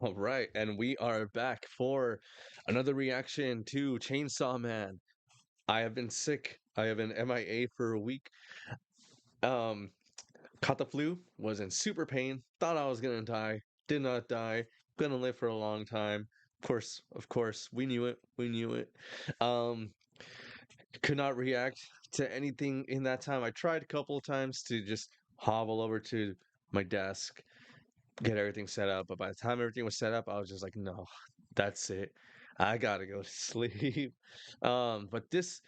All right, and we are back for another reaction to Chainsaw Man. I have been sick. I have been MIA for a week. Um, Caught the flu, was in super pain, thought I was gonna die, did not die, gonna live for a long time. Of course, we knew it. We knew it. Um, could not react to anything in that time. I tried a couple of times to just hobble over to my desk, get everything set up. But by the time everything was set up, I was just like, no, that's it. I gotta go to sleep. But this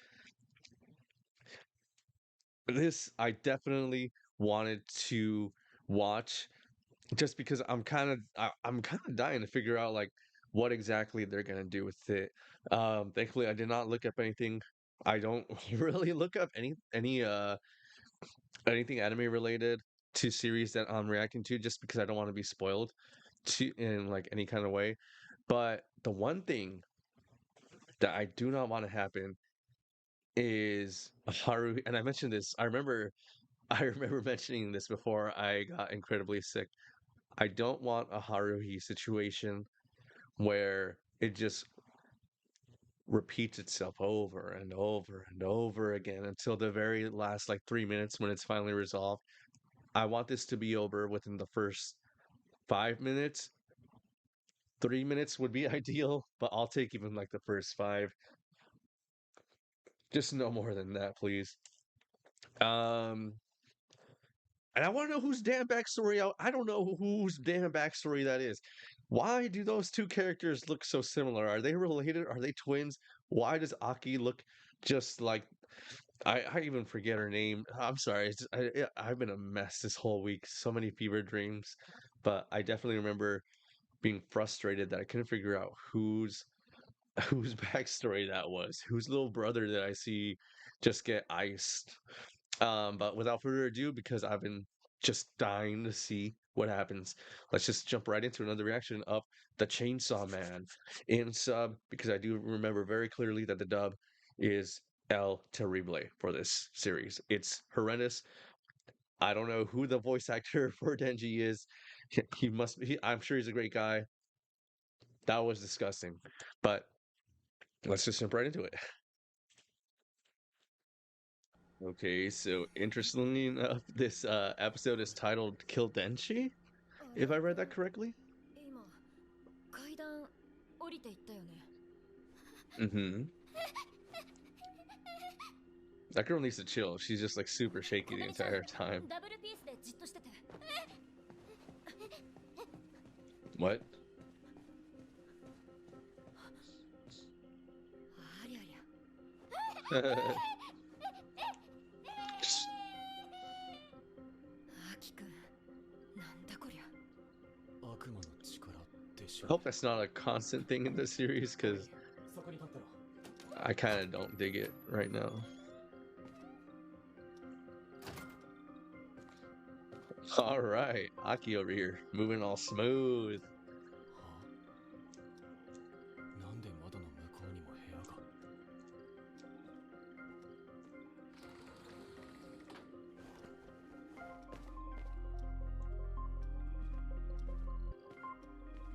I definitely wanted to watch just because I'm kind of dying to figure out like what exactly they're gonna do with it. Thankfully, I did not look up anything. I don't really look up anything anime related to series that I'm reacting to just because I don't want to be spoiled to in like any kind of way. But the one thing that I do not want to happen is a Haru, and I mentioned this. I remember mentioning this before I got incredibly sick. I don't want a Haruhi situation where it just repeats itself over and over and over again until the very last like 3 minutes when it's finally resolved. I want this to be over within the first 5 minutes. 3 minutes would be ideal, but I'll take even like the first five. Just no more than that, please. Um, and I want to know whose damn backstory. I don't know whose damn backstory that is. Why do those two characters look so similar? Are they related? Are they twins? Why does Aki look just like I even forget her name. I'm sorry. I've been a mess this whole week. So many fever dreams, but I definitely remember being frustrated that I couldn't figure out whose backstory that was. Whose little brother did I see just get iced? But without further ado, because I've been just dying to see what happens, let's just jump right into another reaction of the Chainsaw Man in sub, because I do remember very clearly that the dub is El Terrible for this series. It's horrendous. I don't know who the voice actor for Denji is. He must be, I'm sure he's a great guy. That was disgusting. But let's just jump right into it. Okay, so interestingly enough, this episode is titled Kill Denshi, if I read that correctly. 今階段降りていったよね。 Mm-hmm. That girl needs to chill. She's just like super shaky 小 the 鳥さん entire time. ダブルピースでじっとしてて。 What? ありゃりゃ。 Just- アキくんなんだこりゃ。 悪魔の力でし I ょ hope that's not a constant thing in this series because そこに立ってろ I kind of don't dig it right now. All right, Aki over here, moving all smooth. はあなんで窓の向こうにも部屋が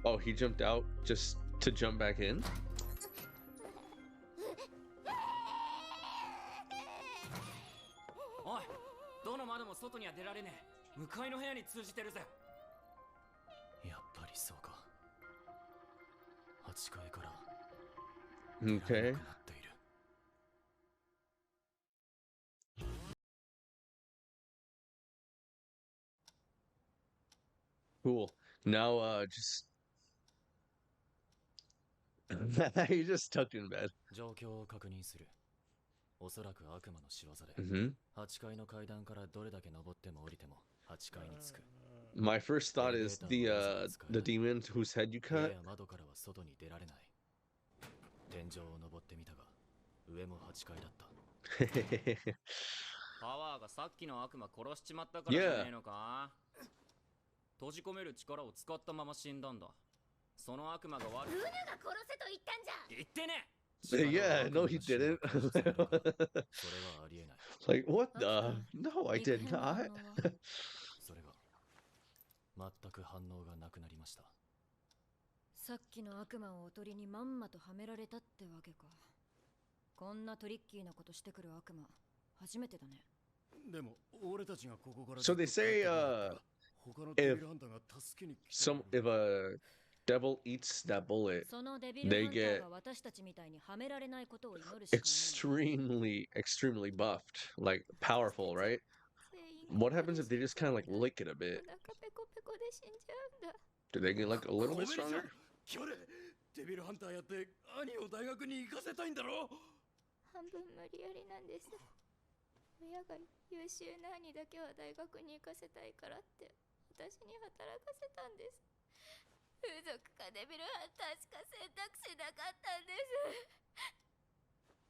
Oh, he jumped out just to jump back in? おいどの窓も外には出られねえ向かいの部屋に通じてるぜやっぱりそうか8階から出られ Okay. なくなっている Cool. Now, just he just tucked in bed. 状況を確認するおそらく悪魔の仕業で Mm-hmm. 8階の階段からどれだけ登っても降りても8階に着く My first thought is the demon whose head you 部屋 cut. や窓からは外に出られない天井を登ってみたが上も8階だったパワーがさっきの悪魔殺しちまったからじゃねえのか閉じ込める力を使ったまま死んだんだその悪魔が悪いルナが殺せと言ったんじゃ。言ってね Yeah, no, he didn't. それはありえない Like, what the? No, I did not. それが全く反応がなくなりましたさっきの悪魔をおとりにまんまとはめられたってわけか。こんなトリッキーなことしてくる悪魔初めてだね。でも俺たちがここから So they say, 他のデビルハンターが助けに来てくれ if a devil eats that bullet, そのデビル they ハンター get が私たちみたいにはめられないことを祈るしかない。 extremely buffed, like powerful, right? What happens if they just kind of like lick it a bit? お腹ペコペコで死んじゃうんだ。 Do they get like a little bit ごめんなさい stronger? キョレデビルハンターやって兄を大学に行かせたいんだろ。半分無理やりなんです。親が優秀な兄だけは大学に行かせたいからって私に働かせたんです。風俗かデビルハンターしか選択肢なかったんです。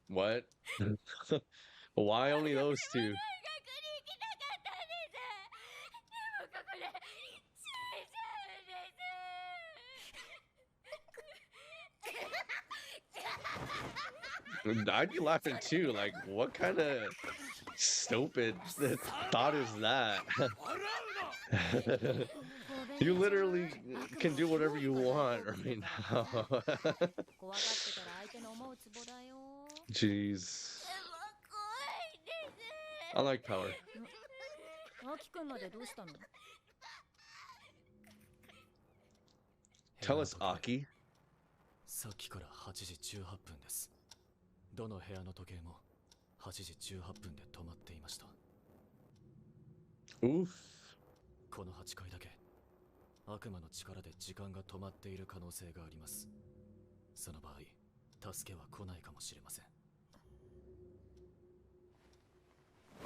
What? Why only those two? 大学に行きたかったんです。でもここで死んじゃうんです。 I'd be laughing too. Like, what kind of stupid thought is that? You literally can do whatever you want right now. 怖がってたら相手の思うツボだよ。 Jeez. でも怖いです。 I like power. アキくんまでどうしたの？ Tell us, Aki. さっきから8時18分です。どの部屋の時計も8時18分で止まっていました。 Oof. この8階だけ悪魔の力で時間が止まっている可能性があります。その場合、助けは来ないかもしれません。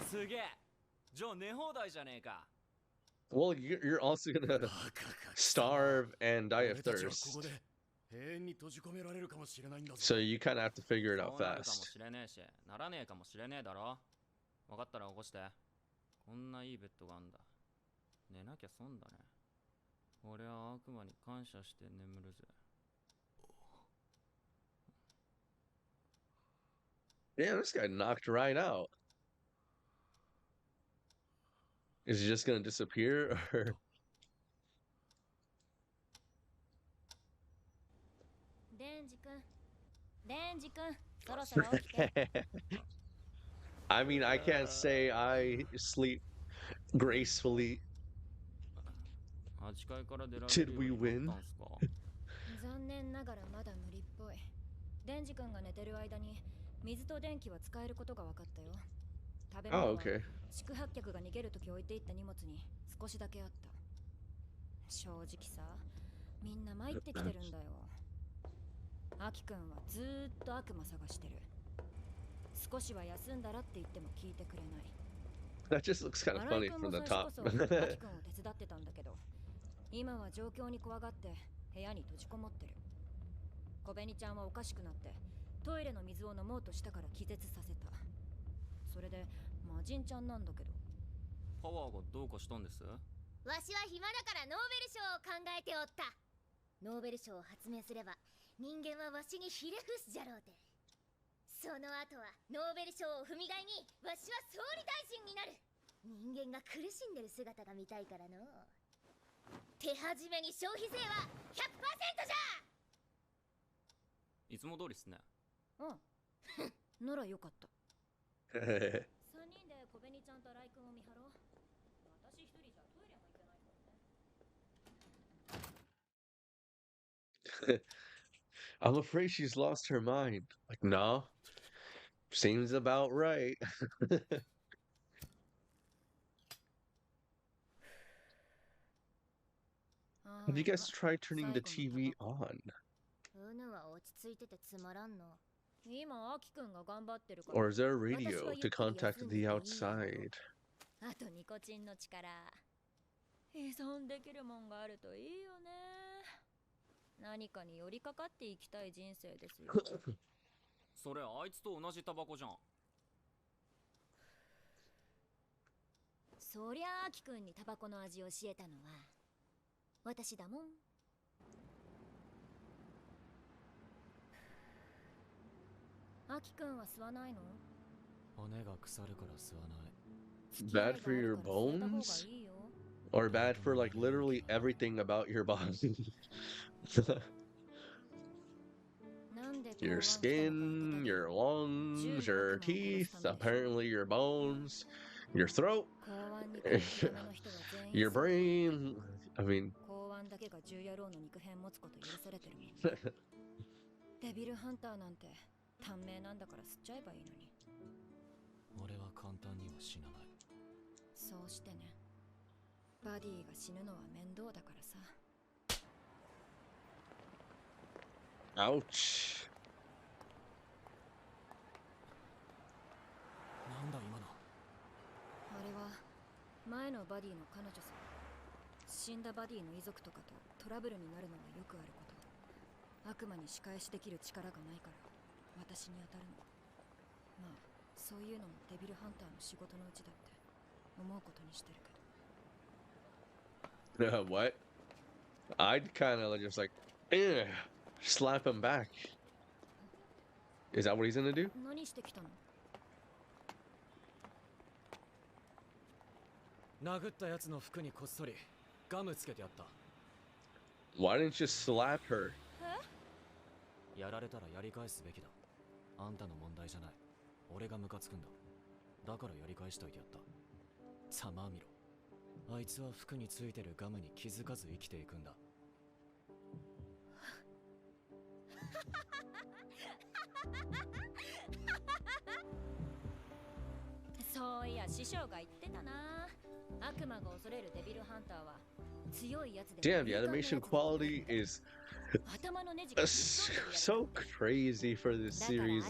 すげえ。じゃあ寝放題じゃねえか。 Well, you're also gonna starve and die of thirst. 永遠に閉じ込められるかもしれないんだぞ。 So you kind of have to figure it out そうなるかも fast. しれねえし、ならねえかもしれねえだろ。分かったら起こして。こんないいベッドがあんだ。寝なきゃ損だね。俺は悪魔に感謝して眠るぜ。 Damn, this guy knocked right out. Is he just gonna disappear or? デンジ君、デンジ君、そろそろ起きて。 I mean, I can't say I sleep gracefully. 8階から出られ Did るよ we うにな win? ったんすか。残念ながらまだ無理っぽい。デンジ君が寝てる間に水と電気は使えることが分かったよ。食べ物 Oh, は okay. 宿泊客が逃げるとき置いていった荷物に少しだけあった。正直さ、みんな参ってきてるんだよ。アキ君はずーっと悪魔探してる。少しは休んだらって言っても聞いてくれない。 That just looks kind of 新井 funny 君 from も the 最 top. 初こそアキ君を手伝ってたんだけど、今は状況に怖がって部屋に閉じこもってる。小紅ちゃんはおかしくなってトイレの水を飲もうとしたから気絶させた。それで魔人ちゃんなんだけど。パワーがどうかしたんです？わしは暇だからノーベル賞を考えておった。ノーベル賞を発明すれば人間はわしにひれ伏すじゃろうて。その後はノーベル賞を踏み台にわしは総理大臣になる。人間が苦しんでる姿が見たいからの。手始めに消費税は 100% じゃ。いつも通りっすね。うん。ならよかった。3人で小紅ちゃんと新井君を見張ろう。私一人じゃトイレも行けないからね。I'm afraid she's lost her mind. Like, no, seems about right. Have you guys tried turning the TV on? うぬは落ち着いててつまらんの。今アキ君が頑張ってるから。 Or is there a radio to contact the outside? あとニコチンの力。依存できるもんがあるといいよね。何かに寄りかかっていきたい人生ですよ。それあいつと同じタバコじゃん。そりゃあアキ君にタバコの味を教えたのは私だもん。アキ君は吸わないの？骨が腐るから吸わない。 Bad for your bones? Or bad for like literally everything about your body? Your skin, your lungs, your teeth, apparently your bones, your throat, 公安に来るための人は全員 your brain. I mean, 公安だけが10野郎の肉片持つこと許されてるもんデビルハンターなんて短命なんだから吸っちゃえばいいのに俺は簡単には死なない。そうしてねバディが死ぬのは面倒だからさ ouch. なんだ今の。あれは前のバディの彼女さ死んだバディの遺族とかとトラブルになるのはよくあること悪魔に仕返しできる力がないから私に当たるのまあそういうのもデビルハンターの仕事のうちだって思うことにしてるけど What? I'd kind of just like, slap him back. Is that what he's gonna do? 何してきたの殴ったやつの服にこっそりガムつけてやった。 Why didn't you slap her? やられたらやり返すべきだ。あんたの問題じゃない。俺がムカつくんだ。だからやり返しといてやった。ざまあみろ。あいつは服についてるガムに気づかず生きていくんだ。そういや師匠が言ってたな悪魔が恐れるデビルハンターは強いやつで Damn, the animation quality is 頭のネジが so crazy for this series.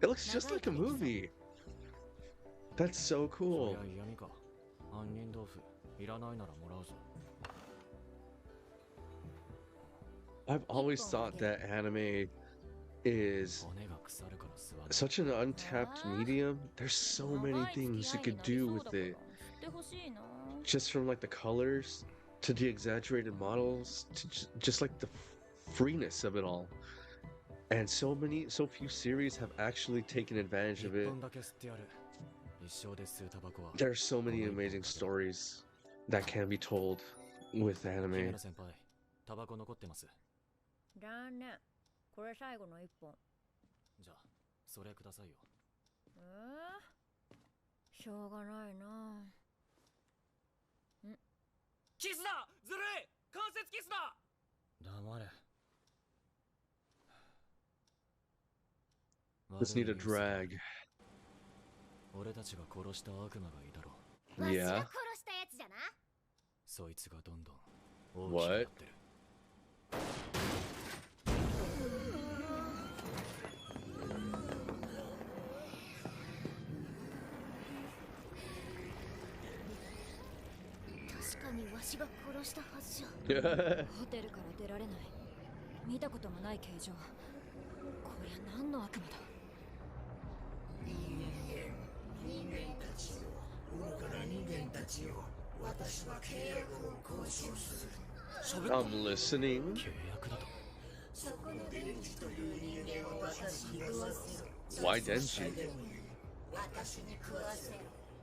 It looks just like a movie. That's so そ cool. りゃ嫌味か。杏仁豆腐いらないならもらうぞ。 I've always thought that anime is 骨が腐るから吸わない。 such an untapped medium. There's so many things you could do with it. Just from like the colors to the exaggerated models to just like the freeness of it all. And so few series have actually taken advantage of it. 一本だけ吸ってやる。一生で吸うタバコは。 There are so many amazing stories that can be told with 姫 anime. 野先輩、タバコ残ってます。だねこれ最後の一本じゃあ、それくださいよ。しょうがないなキスだずるい関節キスだ黙れ。 Let's need a drag. 俺たちが殺した悪魔がいたろ。わしが Yeah. 殺したやつじゃな。そいつがどんどん大きくなってる。確かにわしが殺したはずじゃ。ホテルから出られない見たこともない形状こりゃ何の悪魔だ I'm listening. 契約だと。 Why Denji?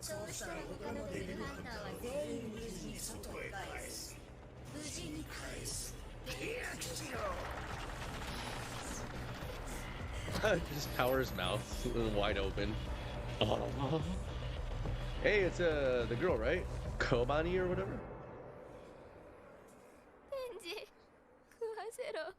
そうしたら他のデビルハンターは全員無事に外へ返す。無事に返す。 Just power his mouth wide open. Hey, it's the girl, right? Kobani or whatever. デンジ、食わせろ。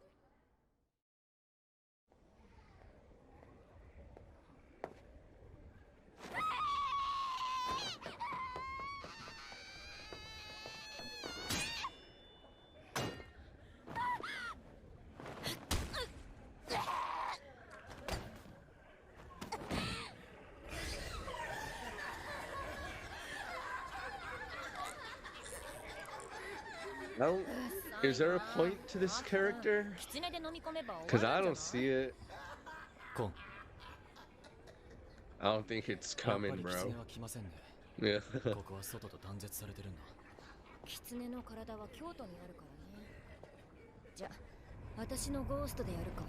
Now, is there a point to this character? キツネで飲み込めば Because 終わ I るん don't じゃない see it. コン、 I don't think it's やっぱ coming, りキ bro. ツネは来ませんね。 Yeah. ここは外と断絶されてるんだ。キツネの体は京都にあるからねじゃ私のゴーストでやるか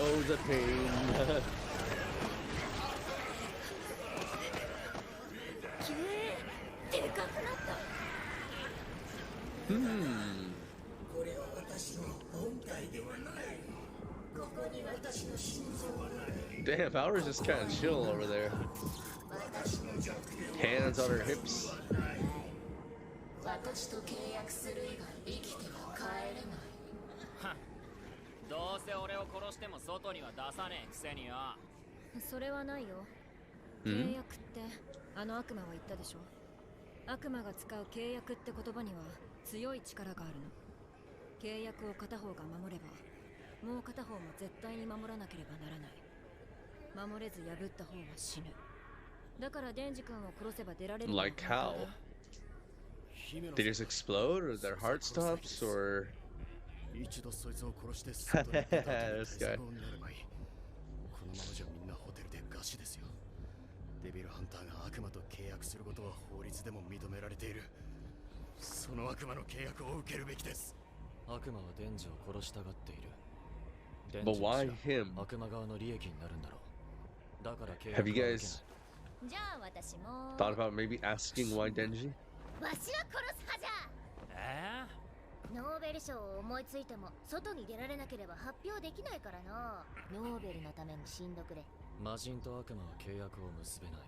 Oh, the pain. でかくなった。Hmm. Damn, Power's just kind of chill over there. Hands on her hips. 私と契約する以外生きては帰れない。はっ、どうせ俺を殺しても外には出さねえくせによ。それはないよ。契約ってあの悪魔は言ったでしょ。悪魔が使う契約って言葉には強い力があるの。契約を片方が守ればもう片方も絶対に守らなければならない。守れず破った方は死ぬ。だからデンジ君を殺せば出られる。Like how? They just explode, or their heart stops, or? 一度そいつを殺して外に出た後に This guy. このままじゃみんなホテルで餓死ですよ。デビルハンターが悪魔と契約することは法律でも認められている。その悪魔の契約を受けるべきです。悪魔はデンジを殺したがっている。デン But ジ why の死 him? は悪魔側の利益になるんだろう。だから契 Have 約 you は受けない。 guys じゃあ私も thought about maybe asking why Denji? わしは殺す派じゃ。ノーベル賞を思いついても外に出られなければ発表できないからな。ノーベルのために死んどくれ。魔人と悪魔は契約を結べない。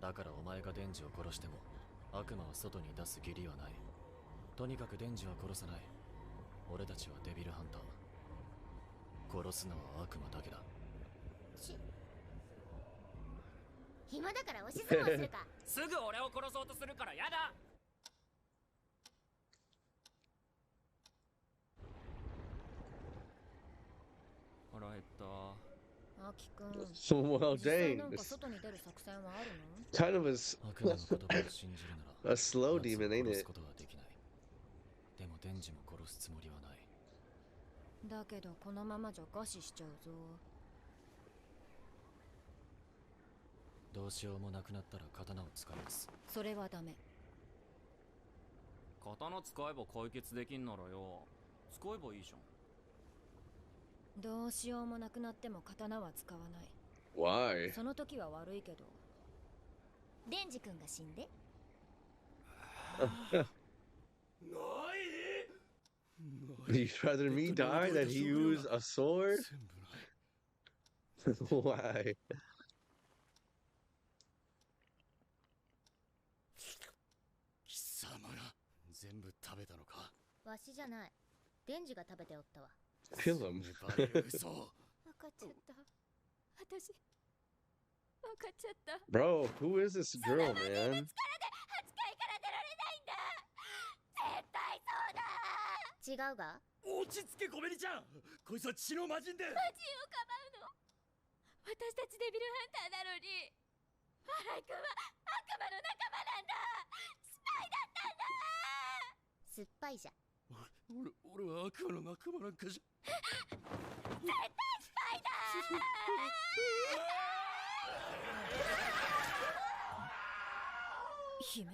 だからお前がデンジを殺しても悪魔を外に出す義理はない。とにかくデンジは殺さない。俺たちはデビルハンター。殺すのは悪魔だけだ。暇だから押し相撲するか。すぐ俺を殺そうとするからやだ。腹減った。アキ君。Well, 実際 dang. なんか This 外に出る作戦はあるの？ kind of is 悪魔の言葉を信じるなら a slow 奴を demon, ain't 殺す it? ことはできない。でもデンジも殺すつもりはない。だけどこのままじゃ餓死しちゃうぞ。どうしようもなくなったら刀を使います。それはダメ。刀使えば解決できんならよ。使えばいいじゃん。どうしようもなくなっても刀は使わない。 Why? その時は悪いけど。デンジ君が死んで。You'd rather me die than he use a sword? Why? 貴様が全部食べたのか。わしじゃない。デンジが食べておったわ。Kill him. バレる嘘。わかっちゃった。私、わかっちゃった。 Bro, who is this girl, man? 8階から出られないんだ。絶対そうだ。違うが。落ち着けコメリちゃん。こいつは血の魔人で。マジをかばうの。私たちデビルハンターなのに。新井君は悪魔の仲間なんだ。スパイだったんだ。酸っぱいじゃ。俺は悪魔の仲間なんかじゃ。絶対スパイだ。姫。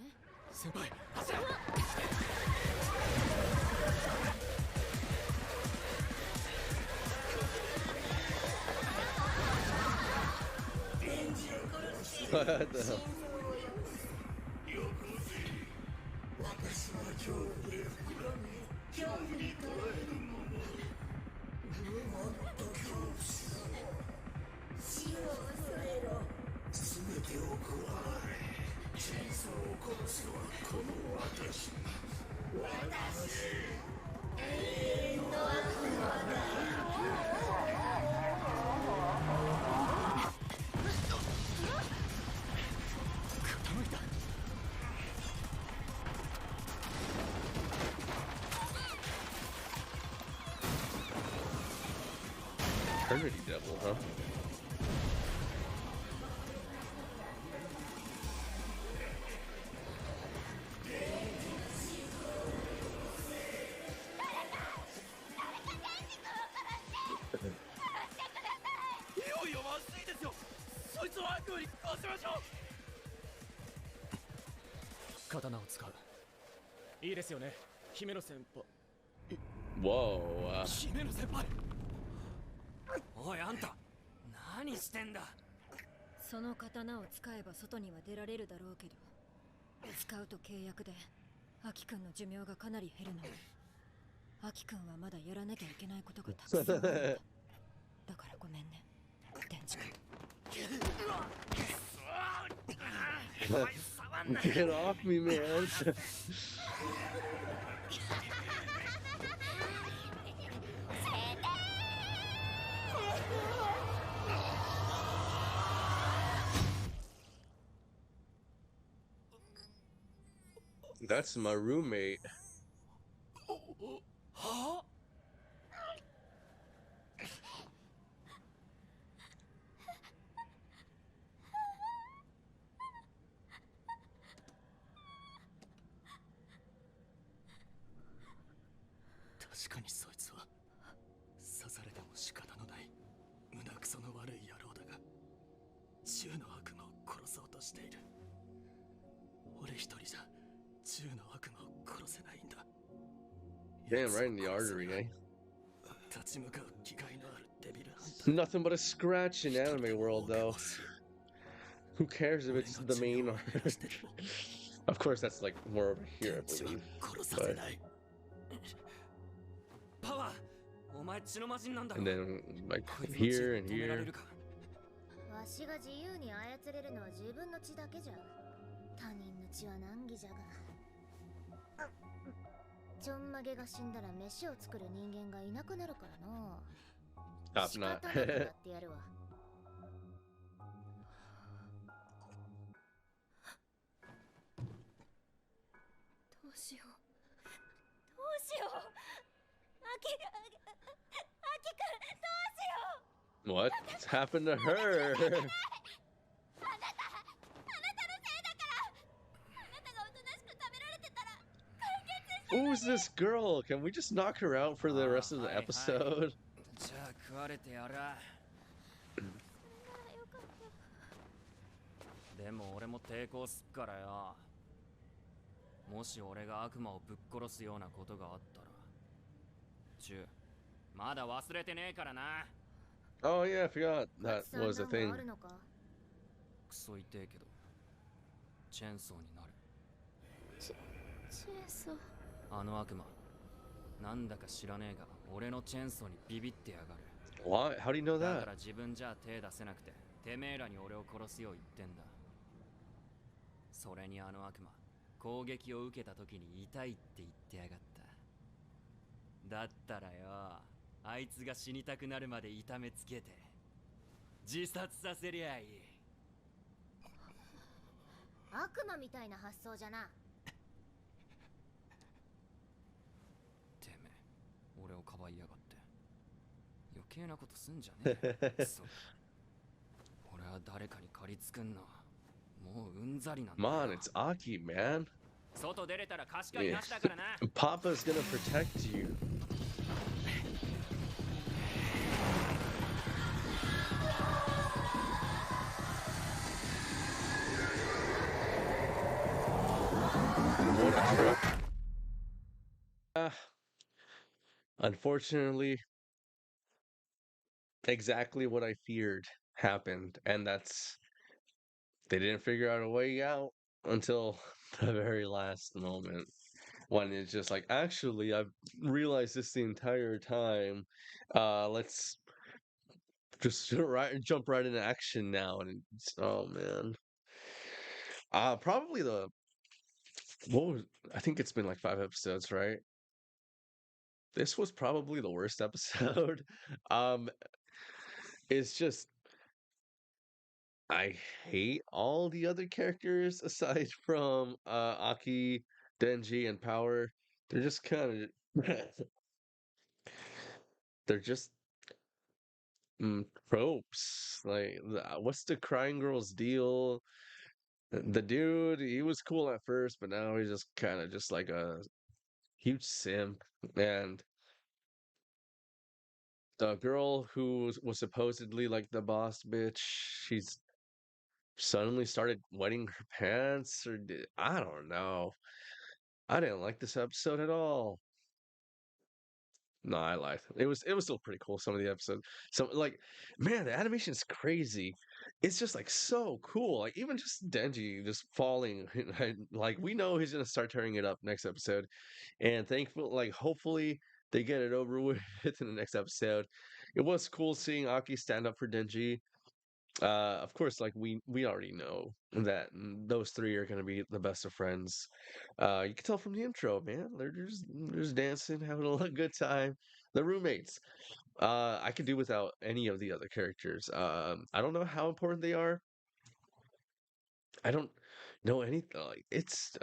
先輩。What the hell? 'Eternity Devil, huh? Katana 刀を使う。いいですよね、姫野先輩。Whoa. 姫野先輩。おいあんた、何してんだ。その刀を使えば外には出られるだろうけど、使うと契約でアキくんの寿命がかなり減るの。アキくんはまだやらなきゃいけないことがたくさんあるんだ。だからごめんね、デンジ君。Get off me, man. That's my roommate. は確かにそいつは刺されても仕方のない胸くその悪い野郎だが、銃の悪魔を殺そうとしている。俺一人じゃ銃の悪魔を殺せないんだ。 Damn, right in the artery, eh? 立ち向かう気概のあるデビルハンター。 Nothing but a scratch in anime world, though. Who cares if it's the main or... Of course, that's like more over here, I believe. 殺させない。パワー、お前血の魔人なんだろ。 And then, like, こいつの血 here and 止められ here. るか。わしが自由に操れるのは自分の血だけじゃ。他人の血は難儀じゃが。ちょんまげが死んだら飯を作る人間がいなくなるからの。 Stop 仕 not. 方なくやってやるわ。どうしよう。どうしよう。アキくん、どうしよう。 What's happened to her? あなたのせいだから。あなたがおとなしく食べられてたら解決して。 Who's this girl? Can we just knock her out for the rest of the episode? じゃあ食われてやら。でも俺も抵抗すっからよ。もし俺が悪魔をぶっ殺すようなことがあったら、チュー、まだ忘れてねえからな。 Oh yeah, I forgot that was a thing. クソ痛えけどチェーンソーになる。チェーンソー。あの悪魔なんだか知らねえが俺のチェーンソーにビビってやがる。 Why? How do you know だか that? ら自分じゃ手出せなくててめえらに俺を殺すよう言ってんだ。それにあの悪魔攻撃を受けた時に痛いって言ってやがった。だったらよ、あいつが死にたくなるまで痛めつけて自殺させりゃいい。悪魔みたいな発想じゃな。てめえ俺をかばいやがって余計なことすんじゃねえ。クソ、俺は誰かに借りつくんのもううんざりなんだ Come よ。 on, it's Aki, man. 外出れたら貸し借りなしだからな。 Papa's gonna protect you. What a trip. Unfortunately, exactly what I feared happened, and that's they didn't figure out a way out until the very last moment. When it's just like, actually, I've realized this the entire time. Let's just jump right into action now. And it's, oh man, probably I think it's been like 5 episodes, right? This was probably the worst episode. um, it's just I hate all the other characters aside from Aki, Denji, and Power. They're just kind of they're just tropes. Like, what's the crying girl's deal? The dude, he was cool at first, but now he's just kind of just like a huge simp. And the girl who was supposedly like the boss bitch, she's suddenly started wetting her pants, or I don't know. I didn't like this episode at all. No, I lied. It was still pretty cool. Some of the episodes, so like, man, the animation's crazy. It's just like so cool. Like even just Denji just falling, like we know he's gonna start tearing it up next episode, and thankful, like hopefully they get it over with in the next episode. It was cool seeing Aki stand up for Denji. Of course, like we already know that those three are gonna be the best of friends. You can tell from the intro, man. They're just dancing, having a good time. The roommates. I could do without any of the other characters. I don't know how important they are. I don't know anything. Like it's,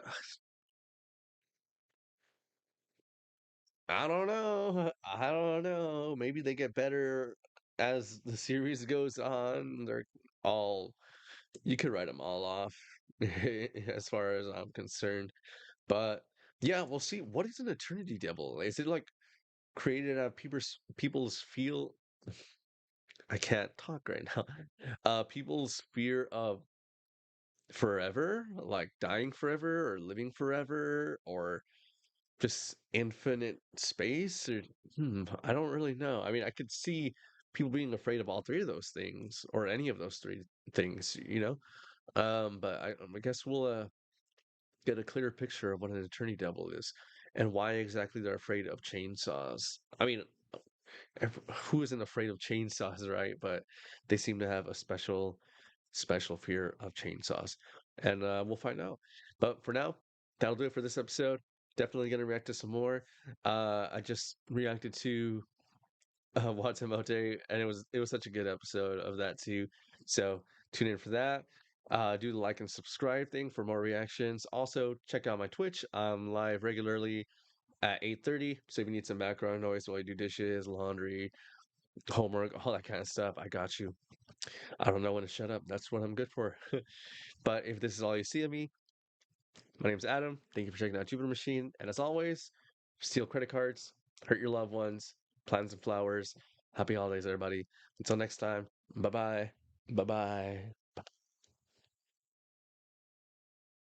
I don't know. I don't know. Maybe they get better as the series goes on. They're all, you could write them all off as far as I'm concerned. But yeah, we'll see. What is an eternity devil? Is it like created out of people's feel? I can't talk right now. People's fear of forever, like dying forever or living forever, or just infinite space, or I don't really know. I mean, I could see people being afraid of all three of those things, or any of those three things, you know. But I guess we'll get a clearer picture of what an attorney devil is and why exactly they're afraid of chainsaws. I mean, who isn't afraid of chainsaws, right? But they seem to have a special fear of chainsaws, and we'll find out. But for now, that'll do it for this episode. Definitely gonna react to some more. I just reacted to Watamote, and it was such a good episode of that too. So tune in for that. Do the like and subscribe thing for more reactions. Also, check out my Twitch. I'm live regularly at 8:30. So if you need some background noise while you do dishes, laundry, homework, all that kind of stuff, I got you. I don't know when to shut up. That's what I'm good for. But if this is all you see of me, my name's Adam. Thank you for checking out Jupiter Machine. And as always, steal credit cards, hurt your loved ones, plant some flowers. Happy holidays, everybody. Until next time, bye bye. Bye bye.